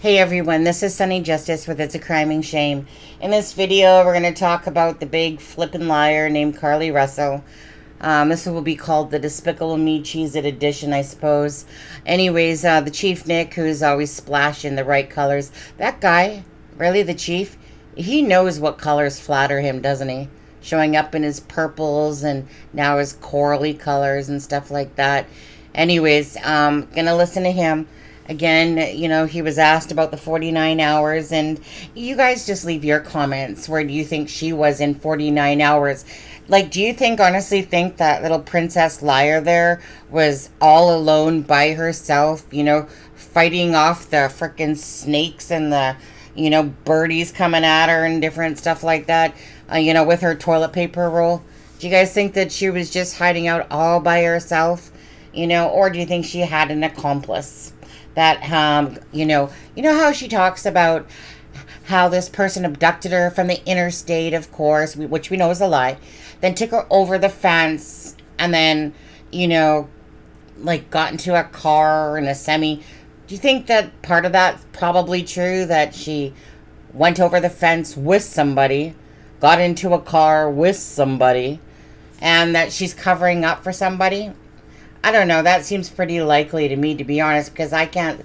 Hey everyone, this is Sunny Justice with It's a Criming Shame. In this video, we're going to talk about the big flippin' liar named Carlee Russell. This will be called the Despicable Me Cheese It edition, I suppose. Anyways, the Chief Nick, who's always splashing the right colors, that guy, really the Chief, he knows what colors flatter him, doesn't he? Showing up in his purples and now his corally colors and stuff like that. Anyways, gonna listen to him. Again, he was asked about the 49 hours, and you guys just leave your comments. Where do you think she was in 49 hours? Like, do you honestly think that little princess liar there was all alone by herself, fighting off the frickin' snakes and the, birdies coming at her and different stuff like that, with her toilet paper roll? Do you guys think that she was just hiding out all by herself, or do you think she had an accomplice? That you know how she talks about how this person abducted her from the interstate, of course, which we know is a lie, then took her over the fence, and then like got into a car in a semi. Do you think that part of that's probably true, that she went over the fence with somebody, got into a car with somebody, and that she's covering up for somebody? I don't know. That seems pretty likely to me, to be honest, because I can't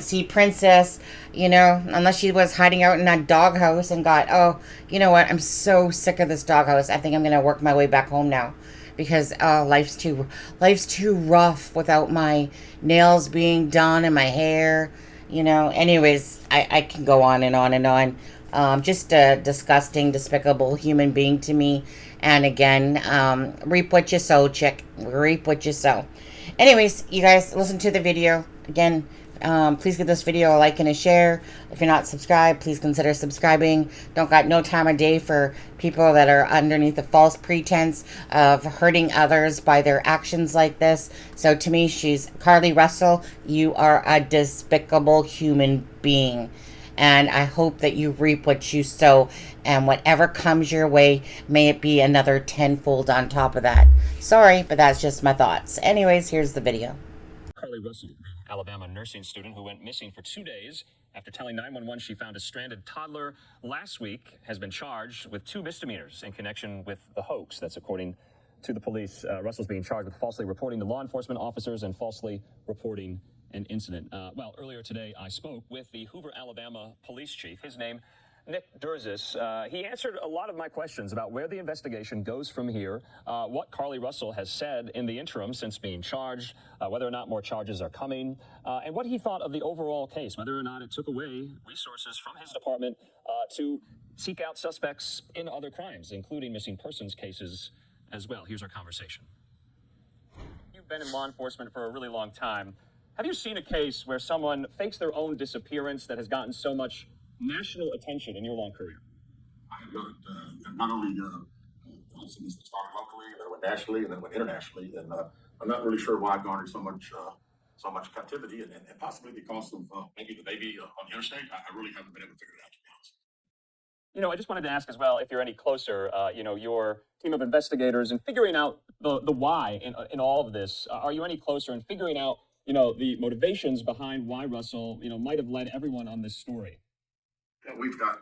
see Princess, unless she was hiding out in that doghouse and got, oh, you know what? I'm so sick of this doghouse. I think I'm gonna work my way back home now, because life's too rough without my nails being done and my hair. Anyways, I can go on and on and on. Just a disgusting, despicable human being to me. And again, reap what you sow, chick. Reap what you sow. Anyways, you guys listen to the video. Again, please give this video a like and a share. If you're not subscribed, please consider subscribing. Don't got no time of day for people that are underneath the false pretense of hurting others by their actions like this. So to me, she's Carlee Russell. You are a despicable human being. And I hope that you reap what you sow, and whatever comes your way, may it be another tenfold on top of that. Sorry, but that's just my thoughts. Anyways, here's the video. Carlee Russell, the Alabama nursing student who went missing for 2 days after telling 911 she found a stranded toddler last week, has been charged with 2 misdemeanors in connection with the hoax. That's according to the police. Russell's being charged with falsely reporting to law enforcement officers and falsely reporting an incident. Earlier today, I spoke with the Hoover, Alabama police chief. His name, Nick Derzis. He answered a lot of my questions about where the investigation goes from here, what Carlee Russell has said in the interim since being charged, whether or not more charges are coming, and what he thought of the overall case, whether or not it took away resources from his department to seek out suspects in other crimes, including missing persons cases as well. Here's our conversation. You've been in law enforcement for a really long time. Have you seen a case where someone fakes their own disappearance that has gotten so much national attention in your long career? I have not only incidents that started locally, that went nationally, and then went internationally, and I'm not really sure why it garnered so much captivity, and possibly because of maybe the baby on the interstate. I really haven't been able to figure it out, to be honest. I just wanted to ask as well if you're any closer, your team of investigators in figuring out the why in all of this. Are you any closer in figuring out, the motivations behind why Russell, might have led everyone on this story? Yeah, we've got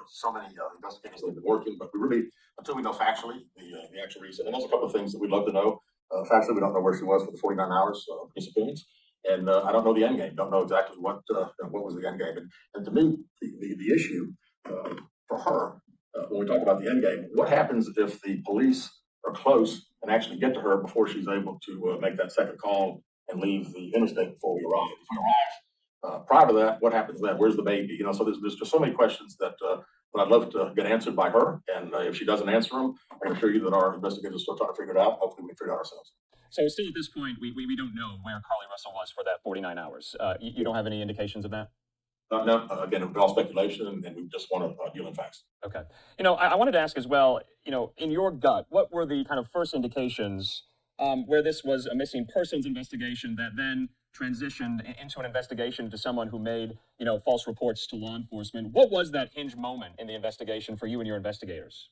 so many investigators that have been working, but we really, until we know factually the actual reason, and there's a couple of things that we'd love to know. Factually, we don't know where she was for the 49 hours of disappearance, and I don't know the end game. Don't know exactly what was the end game. And to me, the issue for her, when we talk about the end game, what happens if the police are close and actually get to her before she's able to make that second call and leave the interstate before we arrive? If we arrive prior to that, what happens then? Where's the baby? So there's just so many questions that I'd love to get answered by her. And if she doesn't answer them, I can assure you that our investigators are still trying to figure it out. Hopefully, we can figure it out ourselves. So still at this point, we don't know where Carlee Russell was for that 49 hours. You don't have any indications of that? No, again, it's all speculation, and we just want to deal in facts. Okay. I wanted to ask as well, in your gut, what were the kind of first indications where this was a missing persons investigation that then transitioned into an investigation to someone who made, false reports to law enforcement? What was that hinge moment in the investigation for you and your investigators?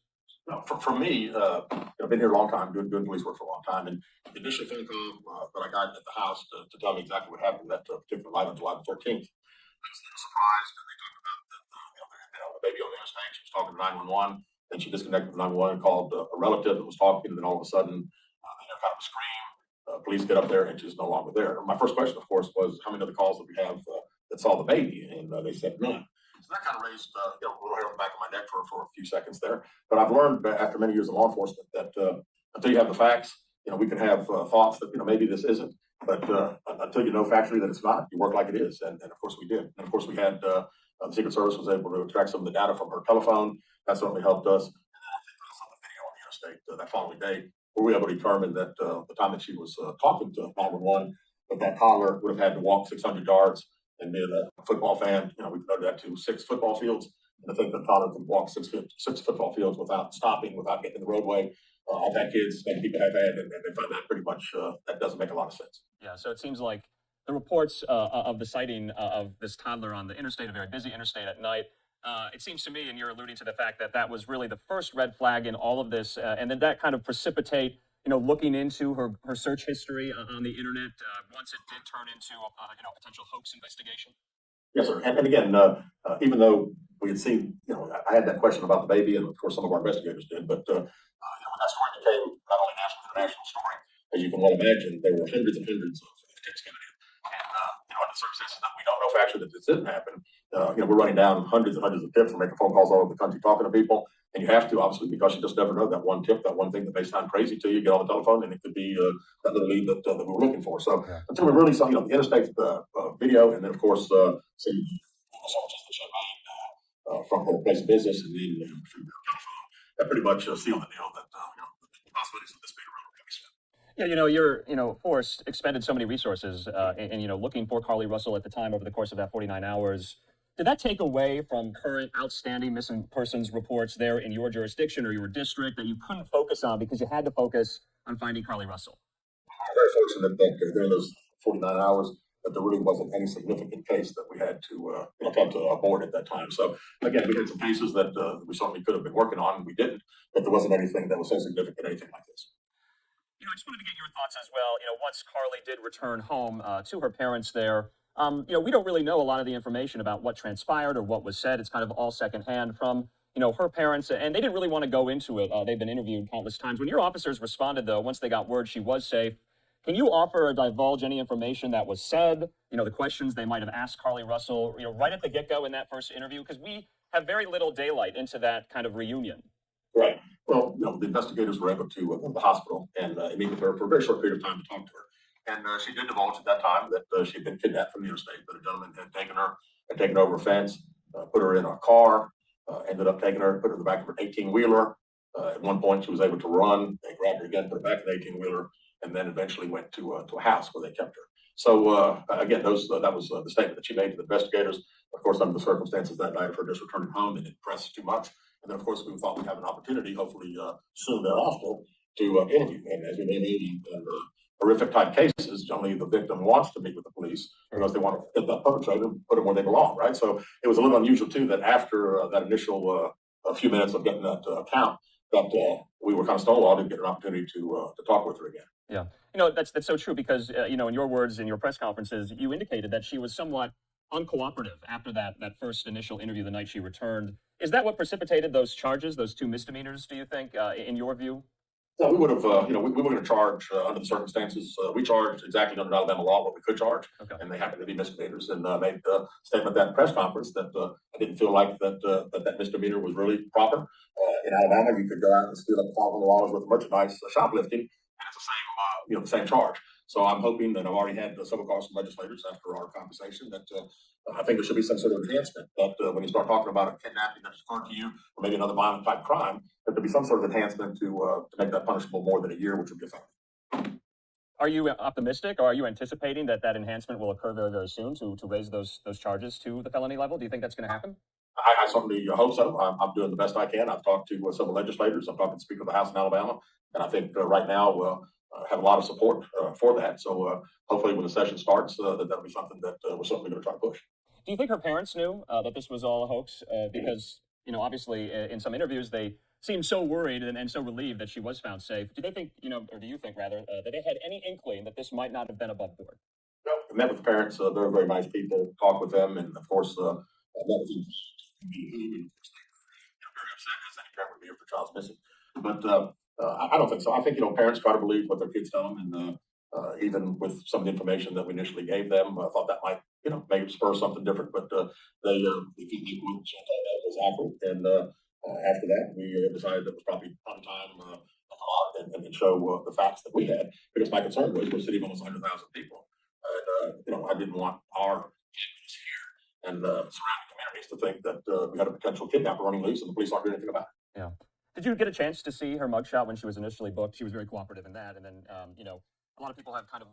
No, for me, I've been here a long time, doing police work for a long time, and the initial phone call that I got at the house to tell me exactly what happened that particular night on July the 13th was surprised, and they talked about the baby on the interstate. She was talking to 911, then she disconnected from 911 and called a relative that was talking, and then all of a sudden, they hear kind of a scream. Police get up there, and she's no longer there. My first question, of course, was how many of the calls that we have that saw the baby, and they said none. So that kind of raised a little hair on the back of my neck for a few seconds there. But I've learned after many years of law enforcement that until you have the facts, we can have thoughts that maybe this isn't, but until you know factually that it's not, you work like it is, and of course we did. And of course we had the Secret Service was able to extract some of the data from her telephone. That certainly helped us. And then I think there was some video on the interstate that following day where we were able to determine that the time that she was talking to 911, that toddler would have had to walk 600 yards. And being a football fan, we compared that to 6 football fields. And I think the toddler can walk six football fields without stopping, without getting in the roadway. I've had kids, many people have had, and they find that pretty much that doesn't make a lot of sense. Yeah, so it seems like the reports of the sighting of this toddler on the interstate, a very busy interstate at night, it seems to me, and you're alluding to the fact that that was really the first red flag in all of this, and then that kind of precipitate, looking into her search history on the internet once it did turn into a potential hoax investigation. Yes, sir. And again, even though we had seen, I had that question about the baby, and of course some of our investigators did, but when that story became not only national, but a national story, as you can well imagine, there were hundreds and hundreds of tips coming in. And, under circumstances that we don't know factually that this didn't happen, we're running down hundreds and hundreds of tips. We're making phone calls all over the country talking to people. And you have to, obviously, because you just never know that one tip, that one thing that may sound crazy to you, get on the telephone, and it could be that little lead that we were looking for. So until we really saw, the interstate video, and then, of course, some soldiers that showed mine from her place of business, and then from her telephone, that pretty much sealed the deal that the possibilities of this being around really slim. Yeah, your force expended so many resources in looking for Carlee Russell at the time over the course of that 49 hours. Did that take away from current outstanding missing persons reports there in your jurisdiction or your district that you couldn't focus on because you had to focus on finding Carlee Russell? I'm very fortunate that during those 49 hours that there really wasn't any significant case that we had to come to aboard at that time. So again, we had some cases that we certainly could have been working on, and we didn't, but there wasn't anything that was so significant, anything like this. I just wanted to get your thoughts as well. Once Carlee did return home to her parents there, we don't really know a lot of the information about what transpired or what was said. It's kind of all secondhand from, her parents, and they didn't really want to go into it. They've been interviewed countless times. When your officers responded, though, once they got word she was safe, can you offer or divulge any information that was said, the questions they might have asked Carlee Russell, right at the get-go in that first interview? Because we have very little daylight into that kind of reunion. Right. Well, the investigators were able to go to the hospital and meet with her for a very short period of time to talk to her. And she did divulge at that time that she had been kidnapped from the interstate, that a gentleman had taken over a fence, put her in a car, ended up taking her, put her in the back of an 18-wheeler. At one point, she was able to run. They grabbed her again, put her back in the 18-wheeler, and then eventually went to a house where they kept her. So again, that was the statement that she made to the investigators. Of course, under the circumstances that night of her just returning home, it didn't press too much. And then, of course, we thought we'd have an opportunity, hopefully soon thereafter, to interview. And as we may know, under horrific type cases, generally the victim wants to meet with the police because they want to get that perpetrator and put them where they belong, right? So it was a little unusual, too, that after that initial a few minutes of getting that account, that we were kind of stonewalled and get an opportunity to talk with her again. Yeah. That's so true because, in your words in your press conferences, you indicated that she was somewhat uncooperative after that first initial interview the night she returned. Is that what precipitated those charges, those 2 misdemeanors, do you think, in your view? No, we would have, we were going to charge under the circumstances. We charged exactly under Alabama law what we could charge, and they happened to be misdemeanors. And made a statement at that press conference that I didn't feel like that misdemeanor was really proper. In Alabama, you could go out and steal up $500 worth of merchandise, shoplifting, and it's the same charge. So I'm hoping that I've already had several calls from legislators after our conversation that I think there should be some sort of enhancement. That when you start talking about a kidnapping that's occurred to you, or maybe another violent type crime, there could be some sort of enhancement to make that punishable more than a year, which would be effective. Are you optimistic, or are you anticipating that enhancement will occur very, very soon to raise those charges to the felony level? Do you think that's going to happen? I certainly hope so. I'm doing the best I can. I've talked to several legislators. I'm talking to the Speaker of the House in Alabama, and I think right now have a lot of support for that. So hopefully when the session starts, that'll be something that we're certainly going to try to push. Do you think her parents knew that this was all a hoax? Because, obviously in some interviews, they seemed so worried and so relieved that she was found safe. Do they think, or do you think rather, that they had any inkling that this might not have been above board? No, met with the parents. They're very nice people. Talked with them, and of course, met with them. Very upset as any parent would be if their child's missing. But I don't think so. I think parents try to believe what their kids tell them, and even with some of the information that we initially gave them, I thought that might maybe spur something different. But they keep me that was accurate, and after that, we decided that it was probably time to come out and show the facts that we had. Because my concern was we're a city of almost 100,000 people, and I didn't want our campus here and surrounding communities to think that we had a potential kidnapper running loose and the police aren't doing anything about it. Yeah. Did you get a chance to see her mugshot when she was initially booked? She was very cooperative in that, and then a lot of people have kind of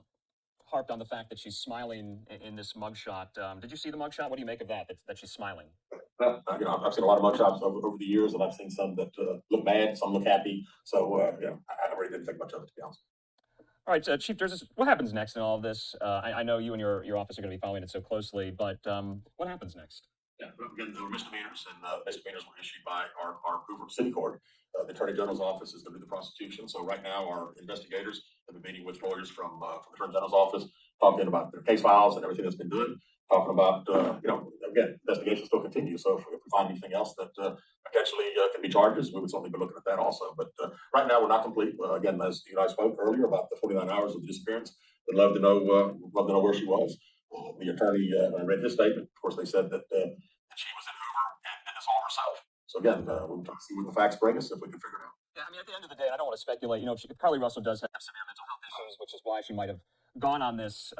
harped on the fact that she's smiling in this mugshot. Did you see the mugshot? What do you make of that? That she's smiling? I've seen a lot of mugshots over the years, and I've seen some that look bad, some look happy. So I really didn't think much of it, to be honest. All right, Chief Derzis, what happens next in all of this? I know you and your office are going to be following it so closely, but what happens next? Yeah, again, there were misdemeanors, and misdemeanors were issued by our Hoover City Court. The Attorney General's office is going to do the prosecution. So right now, our investigators have been meeting with lawyers from the Attorney General's office, talking about their case files and everything that's been done. Talking about, again, investigations still continue. So if we find anything else that potentially can be charges, we would certainly be looking at that also. But right now, we're not complete. Again, as you guys spoke earlier about the 49 hours of the disappearance, we'd love to know where she was. The attorney read his statement. Of course, they said that she was in Hoover and did this all herself. So again, we'll try to see what the facts bring us if we can figure it out. Yeah, I mean, at the end of the day, I don't want to speculate. If Carlee Russell does have severe mental health issues, which is why she might have gone on this,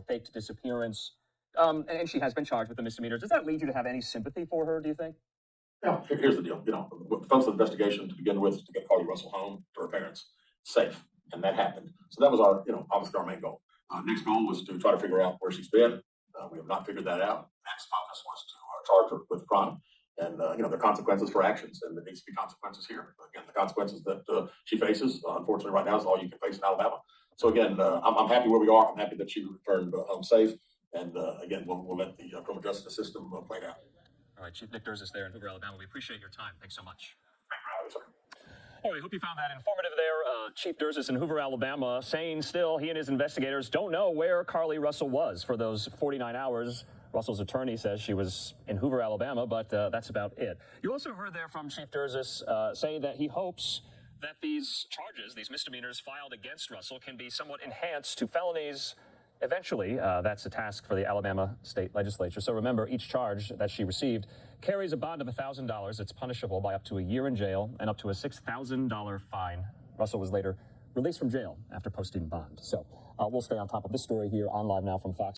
faked disappearance, and she has been charged with the misdemeanors. Does that lead you to have any sympathy for her, do you think? Yeah, here's the deal. The focus of the investigation to begin with is to get Carlee Russell home to her parents safe, and that happened. So that was our, obviously our main goal. Next goal was to try to figure out where she's been. We have not figured that out. Next focus was to charge her with crime, and there are consequences for actions, and there needs to be consequences here. Again, the consequences that she faces, unfortunately, right now is all you can face in Alabama. So again, I'm happy where we are. I'm happy that she returned home safe, and again, we'll let the criminal justice system play out. All right, Chief Nick Derzis there in Hoover, Alabama. We appreciate your time. Thanks so much. Thank you for having me, sir. All right, hope you found that informative there. Chief Derzis in Hoover, Alabama, saying still he and his investigators don't know where Carlee Russell was for those 49 hours. Russell's attorney says she was in Hoover, Alabama, but that's about it. You also heard there from Chief Derzis saying that he hopes that these charges, these misdemeanors filed against Russell, can be somewhat enhanced to felonies eventually. That's a task for the Alabama state legislature. So remember, each charge that she received carries a bond of $1,000. It's punishable by up to a year in jail and up to a $6,000 fine. Russell was later released from jail after posting bond. So we'll stay on top of this story here on Live Now from Fox.